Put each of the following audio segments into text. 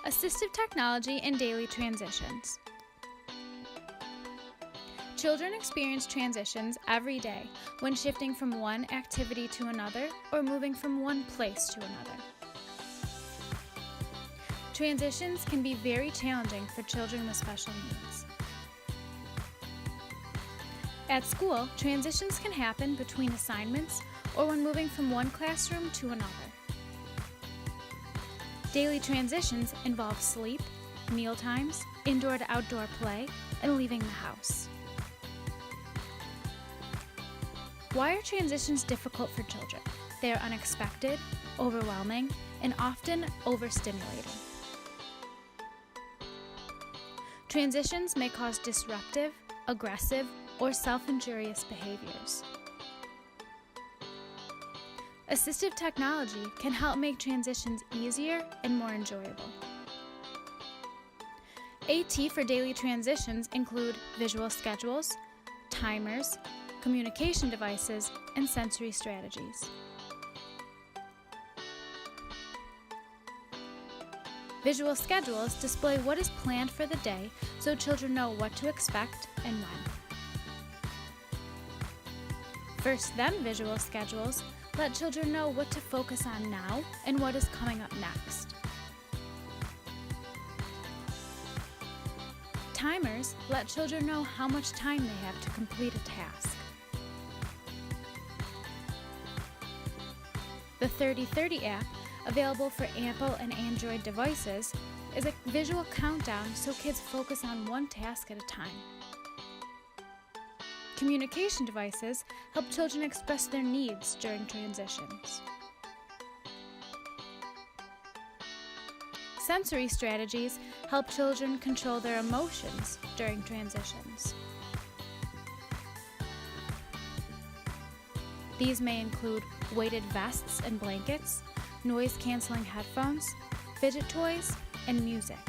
Assistive technology and daily transitions. Children experience transitions every day when shifting from one activity to another or moving from one place to another. Transitions can be very challenging for children with special needs. At school, transitions can happen between assignments or when moving from one classroom to another. Daily transitions involve sleep, meal times, indoor to outdoor play, and leaving the house. Why are transitions difficult for children? They are unexpected, overwhelming, and often overstimulating. Transitions may cause disruptive, aggressive, or self-injurious behaviors. Assistive technology can help make transitions easier and more enjoyable. AT for daily transitions include visual schedules, timers, communication devices, and sensory strategies. Visual schedules display what is planned for the day so children know what to expect and when. First Then visual schedules let children know what to focus on now and what is coming up next. Timers let children know how much time they have to complete a task. The 30/30 app, available for Apple and Android devices, is a visual countdown so kids focus on one task at a time. Communication devices help children express their needs during transitions. Sensory strategies help children control their emotions during transitions. These may include weighted vests and blankets, noise-canceling headphones, fidget toys, and music.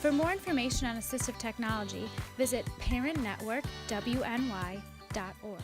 For more information on assistive technology, visit parentnetworkwny.org.